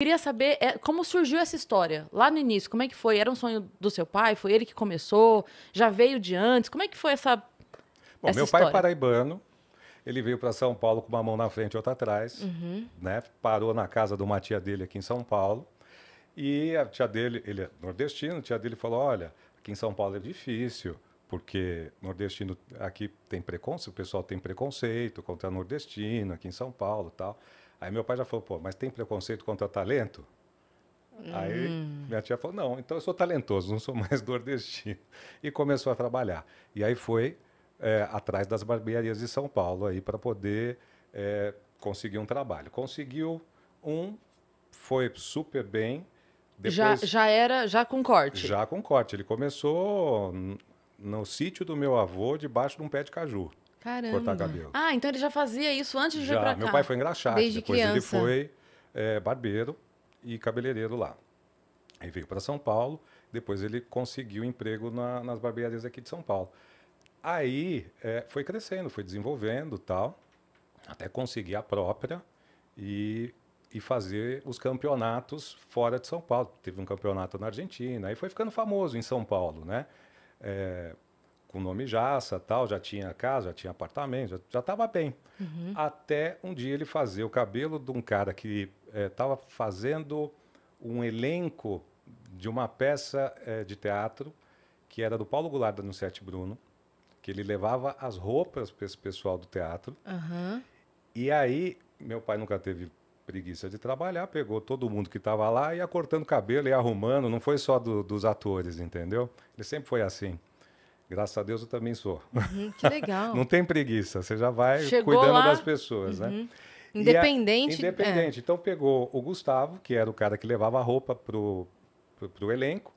Queria saber como surgiu essa história, lá no início, como é que foi? Era um sonho do seu pai? Foi ele que começou? Já veio de antes? Como é que foi Bom, essa meu pai é história? paraibano, ele veio para São Paulo com uma mão na frente e outra atrás, Uhum. né? Parou na casa de uma tia dele aqui em São Paulo. E a tia dele, ele é nordestino, a tia dele falou: olha, aqui em São Paulo é difícil, porque nordestino aqui tem preconceito, o pessoal tem preconceito contra nordestino aqui em São Paulo, e tal. Aí meu pai já falou: pô, mas tem preconceito contra talento? Aí minha tia falou: não, então eu sou talentoso, não sou mais nordestino. E começou a trabalhar. E aí foi atrás das barbearias de São Paulo aí para poder conseguir um trabalho. Conseguiu um, foi super bem. Depois, Já com corte? já com corte. Ele começou no sítio do meu avô, debaixo de um pé de caju, cortar Caramba. cabelo. Ah, então ele já fazia isso antes de vir Já, pra meu pai cá. foi engraxate, Desde depois ele criança. foi barbeiro e cabeleireiro lá. Aí veio para São Paulo, depois ele conseguiu emprego nas barbearias aqui de São Paulo. Aí foi crescendo, foi desenvolvendo tal, até conseguir a própria e fazer os campeonatos fora de São Paulo. Teve um campeonato na Argentina, aí foi ficando famoso em São Paulo, né? Com nome Jaça, tal, já tinha casa, já tinha apartamento, já estava bem. Até um dia ele fazer o cabelo de um cara que estava fazendo um elenco de uma peça de teatro que era do Paulo Goulart no Sete Bruno, que ele levava as roupas para esse pessoal do teatro. Aham. E aí, meu pai nunca teve preguiça de trabalhar, pegou todo mundo que estava lá e ia cortando cabelo e arrumando, não foi só dos atores, entendeu? Ele sempre foi assim. Graças a Deus eu também sou. Que legal. Não tem preguiça, você já vai Chegou cuidando das lá, pessoas, né? uhum. E Independente. É. independente. Então pegou o Gustavo, que era o cara que levava a roupa pro elenco,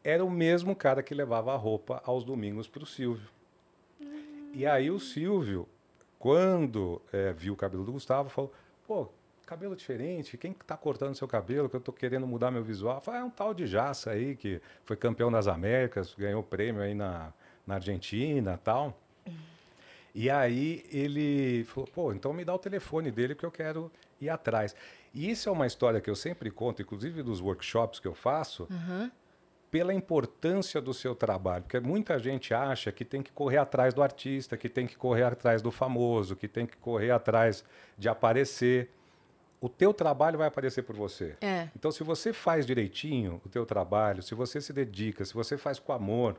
era o mesmo cara que levava a roupa aos domingos pro Silvio. E aí o Silvio, quando viu o cabelo do Gustavo, falou: pô, cabelo diferente, quem que tá cortando seu cabelo? Que eu tô querendo mudar meu visual. Falei: é um tal de Jaça aí, que foi campeão das Américas, ganhou prêmio aí na Argentina e tal. E aí ele falou: pô, então me dá o telefone dele que eu quero ir atrás. E isso é uma história que eu sempre conto, inclusive dos workshops que eu faço, Aham. pela importância do seu trabalho. Porque muita gente acha que tem que correr atrás do artista, que tem que correr atrás do famoso, que tem que correr atrás de aparecer. O teu trabalho vai aparecer por você. É. Então, se você faz direitinho o teu trabalho, se você se dedica, se você faz com amor,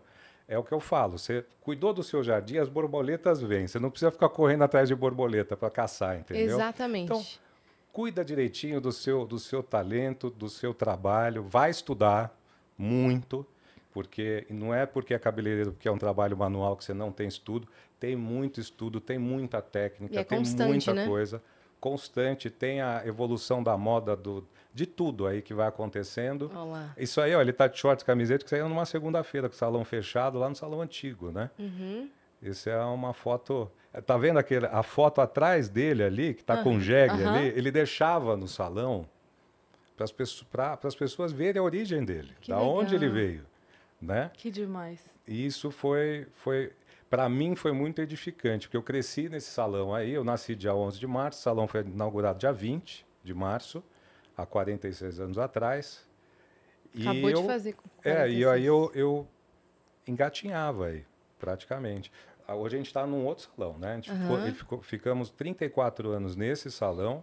é o que eu falo. Você cuidou do seu jardim, as borboletas vêm. Você não precisa ficar correndo atrás de borboleta para caçar, entendeu? Então, Exatamente. cuida direitinho do seu talento, do seu trabalho. Vai estudar muito, porque não é porque é cabeleireiro, porque é um trabalho manual que você não tem estudo. Tem muito estudo, tem muita E técnica, é tem constante, muita né? coisa constante, tem a evolução da moda de tudo aí que vai acontecendo. Olha lá. Isso aí, ó, ele tá de shorts, camiseta, que saiu numa segunda-feira, com o salão fechado, lá no salão antigo, né? Uhum. Isso é uma foto. Tá vendo a foto atrás dele ali, que tá com Aham. jegue ali? Aham. Ele deixava no salão para as pessoas verem a origem dele, Que da onde ele legal. veio, né? Que demais. E isso foi para mim foi muito edificante, porque eu cresci nesse salão aí, eu nasci dia 11 de março, o salão foi inaugurado dia 20 de março, há 46 anos atrás. E Acabou de eu, fazer com e aí 46. eu engatinhava aí, praticamente. Hoje a gente está num outro salão, né? Aham. Ficamos 34 anos nesse salão,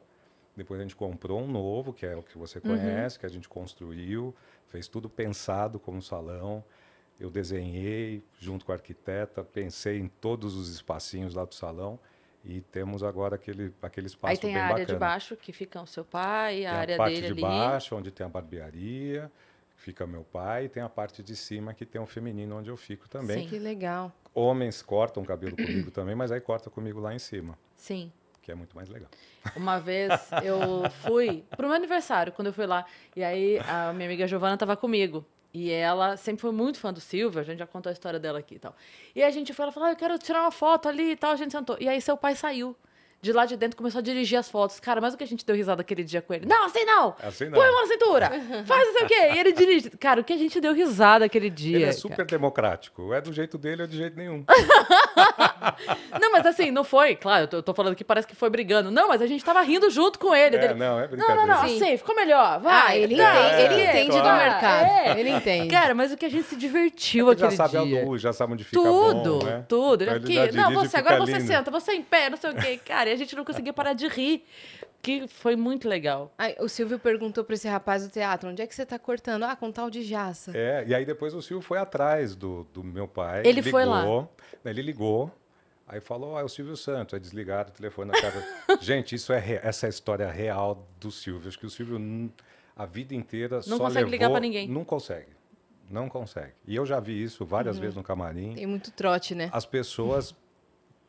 depois a gente comprou um novo, que é o que você Uhum. conhece, que a gente construiu, fez tudo pensado como salão. Eu desenhei junto com a arquiteta, pensei em todos os espacinhos lá do salão e temos agora aquele Aí espaço tem a bem área de bacana. baixo, que fica o seu pai, a Tem a área parte dele de ali. baixo, onde tem a barbearia, fica meu pai, e tem a parte de cima, que tem o feminino, onde eu fico também. Sim. Que legal. Homens cortam cabelo comigo também, mas aí corta comigo lá em cima, Sim. que é muito mais legal. Uma vez eu fui pro meu aniversário, quando eu fui lá. E aí a minha amiga Giovana tava comigo. E ela sempre foi muito fã do Silvio, a gente já contou a história dela aqui e tal. E a gente foi, ela falou: eu quero tirar uma foto ali e tal, a gente sentou. E aí seu pai saiu. de lá de dentro começou a dirigir as fotos. Cara, mas o que a gente deu risada aquele dia com ele? Não, assim não! Assim não. Põe a mão na cintura! Faz não sei o quê! E ele dirige. Cara, o que a gente deu risada aquele dia. Ele é super democrático. É do jeito dele ou de jeito nenhum. Não, mas assim, não foi. Claro, eu tô falando que parece que foi brigando. Não, mas a gente tava rindo junto com ele. Dele, Não, é brincadeira. não, Sim. assim, ficou melhor. Vai. Ele Não, entende claro. do mercado. É. Ele entende. Cara, mas o que a gente se divertiu Já aquele sabe dia. a luz, já sabe onde fica Tudo, bom, né? tudo. Então Ele ele já aqui, não, dirige e você, fica agora você lindo. senta, você em pé, não sei o quê. Cara, e a gente não conseguia parar de rir. Que foi muito legal. Aí, o Silvio perguntou pra esse rapaz do teatro, onde é que você tá cortando? Ah, com tal de Jaça. E aí depois o Silvio foi atrás do meu pai. Ele foi lá. Ele ligou, aí falou, é o Silvio Santos. Aí desligaram o telefone na cara. Gente, essa é a história real do Silvio. Acho que o Silvio, a vida inteira, Não só consegue levou... ligar pra ninguém. Não consegue. Não consegue. E eu já vi isso várias vezes no camarim. Tem muito trote, né? As pessoas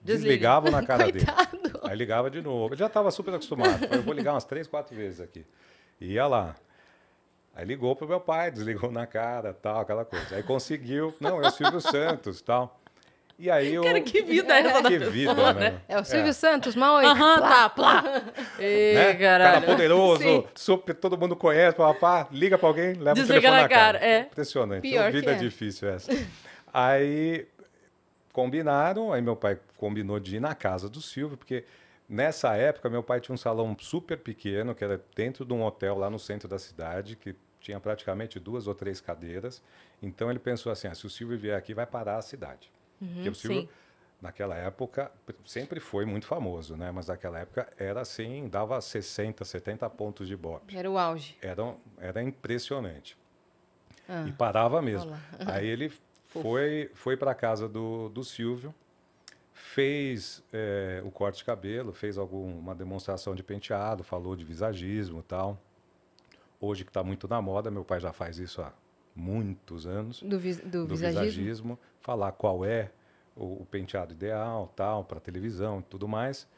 Desliga. desligavam na cara dele. Coitado. Aí ligava de novo. Ele já estava super acostumado. Falei, eu vou ligar umas 3, 4 vezes aqui. E ia lá. Aí ligou pro meu pai, desligou na cara, tal, aquela coisa. Aí conseguiu. Não, é o Silvio Santos, tal. E aí eu... Cara, que vida é essa da Que pessoa, vida, né? né? É o Silvio Santos, mal oi. Aham, tá, plá. Ê, Né? Cara caralho. poderoso, Sim. super, todo mundo conhece, papá, liga pra alguém, leva Desliga o telefone na na cara. cara, é. Impressionante. Pior Vida que é. difícil essa. Aí combinaram, aí meu pai combinou de ir na casa do Silvio, porque nessa época meu pai tinha um salão super pequeno, que era dentro de um hotel lá no centro da cidade, que tinha praticamente 2 ou 3 cadeiras. Então ele pensou assim, se o Silvio vier aqui, vai parar a cidade. Porque o Silvio... sim. Naquela época, sempre foi muito famoso, né? Mas naquela época era assim, dava 60, 70 pontos de Ibope. Era o auge. Era impressionante. Ah. E parava mesmo. Olha Aí ele foi para a casa do Silvio, fez o corte de cabelo, fez uma demonstração de penteado, falou de visagismo e tal. Hoje que está muito na moda, meu pai já faz isso há muitos anos. Do visagismo? Falar qual é o penteado ideal, tal, para televisão e tudo mais.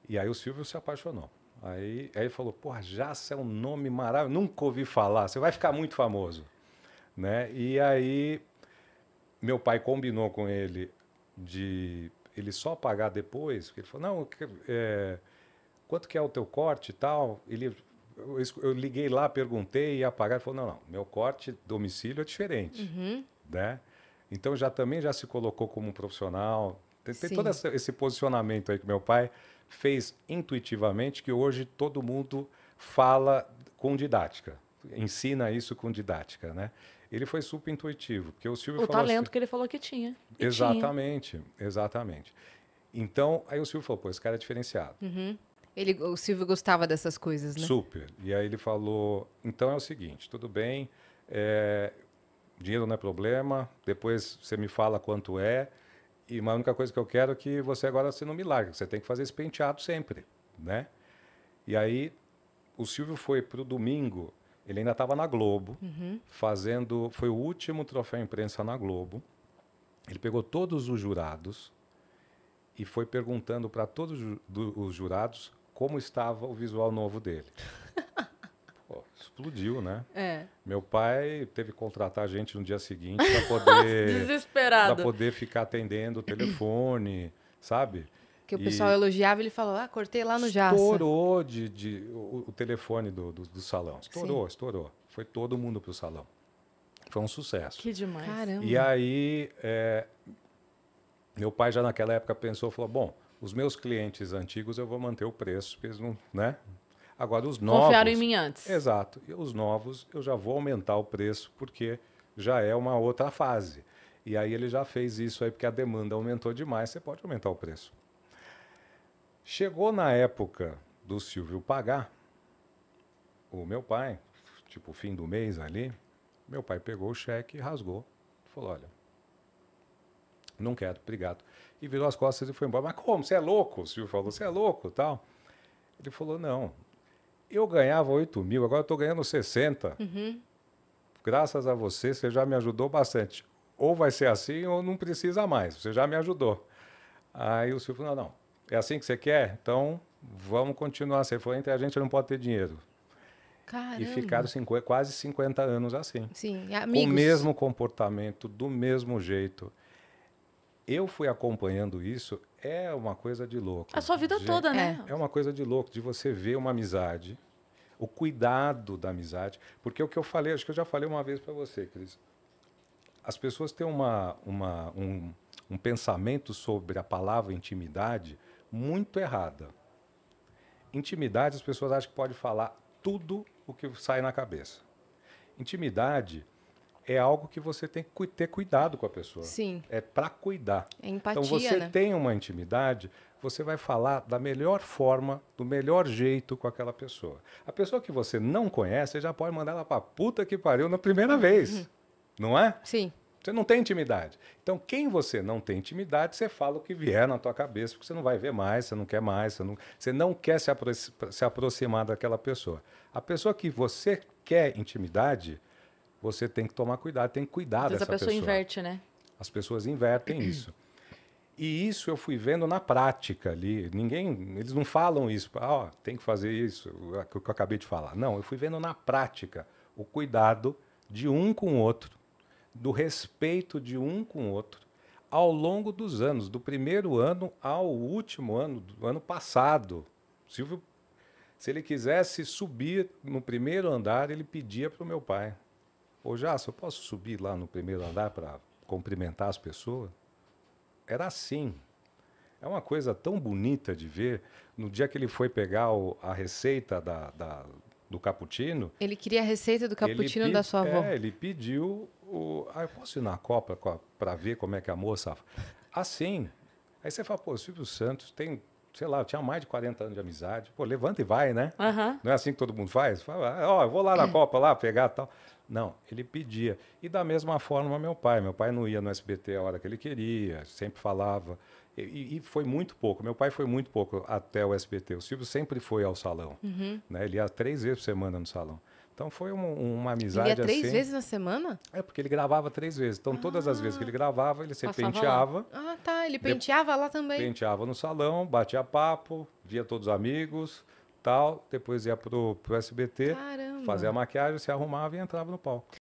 E aí o Silvio se apaixonou. Aí ele falou, porra, Jaça é um nome maravilhoso, nunca ouvi falar, você vai ficar muito famoso. Né? E aí meu pai combinou com ele de ele só pagar depois, porque ele falou, não, quanto que é o teu corte e tal? Eu liguei lá, perguntei, ia pagar, ele falou, não, meu corte domicílio é diferente. Né? Então também já se colocou como um profissional. Tem todo esse posicionamento aí que meu pai fez intuitivamente, que hoje todo mundo fala com didática, ensina isso com didática, né? Ele foi super intuitivo, porque o Silvio O falou talento assim, que ele falou que tinha. E exatamente. Então, aí o Silvio falou, pô, esse cara é diferenciado. O Silvio gostava dessas coisas, né? Super. E aí ele falou, então é o seguinte, tudo bem, dinheiro não é problema, depois você me fala quanto é, e a única coisa que eu quero é que você agora não me largue, você tem que fazer esse penteado sempre, né? E aí o Silvio foi para o domingo, ele ainda estava na Globo, foi o último troféu imprensa na Globo, ele pegou todos os jurados e foi perguntando para todos os jurados como estava o visual novo dele. Pô, explodiu, né? Meu pai teve que contratar a gente no dia seguinte Desesperado. para poder ficar atendendo o telefone, sabe? Que o pessoal elogiava e ele falou, cortei lá no Jaça. Estourou o telefone do salão. Estourou. Foi todo mundo pro salão. Foi um sucesso. Que demais. Caramba. E aí, meu pai já naquela época falou, bom, os meus clientes antigos eu vou manter o preço, porque eles não, né? Agora os novos... Confiaram em mim antes. Exato. E os novos eu já vou aumentar o preço, porque já é uma outra fase. E aí ele já fez isso aí, porque a demanda aumentou demais, você pode aumentar o preço. Chegou na época do Silvio pagar, o meu pai, tipo, fim do mês ali, meu pai pegou o cheque e rasgou. Falou, olha, não quero, obrigado. E virou as costas e foi embora. Mas como? Você é louco? O Silvio falou, você é louco, tal. Ele falou, não, eu ganhava 8 mil, agora eu estou ganhando 60. Graças a você já me ajudou bastante. Ou vai ser assim ou não precisa mais, você já me ajudou. Aí o Silvio falou, não, é assim que você quer? Então vamos continuar. Você falou, entre a gente não pode ter dinheiro. Caramba. E ficaram quase 50 anos assim. Sim, Com amigos. o mesmo comportamento, do mesmo jeito. Eu fui acompanhando isso, é uma coisa de louco. A sua vida Gente, toda, né? é uma coisa de louco, de você ver uma amizade, o cuidado da amizade. Porque o que eu falei, acho que eu já falei uma vez para você, Cris. As pessoas têm um pensamento sobre a palavra intimidade muito errada. Intimidade, as pessoas acham que pode falar tudo o que sai na cabeça. Intimidade é algo que você tem que ter cuidado com a pessoa. Sim. É para cuidar. É empatia, Então você né? tem uma intimidade, você vai falar da melhor forma, do melhor jeito com aquela pessoa. A pessoa que você não conhece, você já pode mandar ela para puta que pariu na primeira vez. Não é? Sim. Você não tem intimidade. Então, quem você não tem intimidade, você fala o que vier na tua cabeça, porque você não vai ver mais, você não quer mais, você não quer se aproximar daquela pessoa. A pessoa que você quer intimidade, você tem que tomar cuidado, tem que cuidar Às vezes dessa a pessoa pessoa. inverte, né? As pessoas invertem isso. E isso eu fui vendo na prática ali. Eles não falam isso, tem que fazer isso, o que eu acabei de falar. Não, eu fui vendo na prática o cuidado de um com o outro, do respeito de um com o outro, ao longo dos anos, do primeiro ano ao último ano, do ano passado. Silvio, se ele quisesse subir no primeiro andar, ele pedia para o meu pai: ô Jasso, eu posso subir lá no primeiro andar para cumprimentar as pessoas? Era assim. É uma coisa tão bonita de ver. No dia que ele foi pegar a receita do cappuccino... Ele queria a receita do cappuccino da sua avó. Ele pediu... eu posso ir na Copa para ver como é que a moça... Assim. Aí você fala, pô, Silvio Santos tem, sei lá, eu tinha mais de 40 anos de amizade. Pô, levanta e vai, né? Aham. Não é assim que todo mundo faz? Fala, eu vou lá na Copa lá pegar tal. Não, ele pedia. E da mesma forma meu pai. Meu pai não ia no SBT a hora que ele queria, sempre falava. E foi muito pouco. Meu pai foi muito pouco até o SBT. O Silvio sempre foi ao salão. Né? Ele ia 3 vezes por semana no salão. Então foi uma amizade Ele ia 3 assim. vezes na semana? É porque ele gravava 3 vezes. Então todas as vezes que ele gravava, ele se Passava penteava. Ah, tá. Ele penteava lá também. Penteava no salão, batia papo, via todos os amigos, tal. Depois ia pro SBT, Caramba. fazia a maquiagem, se arrumava e entrava no palco.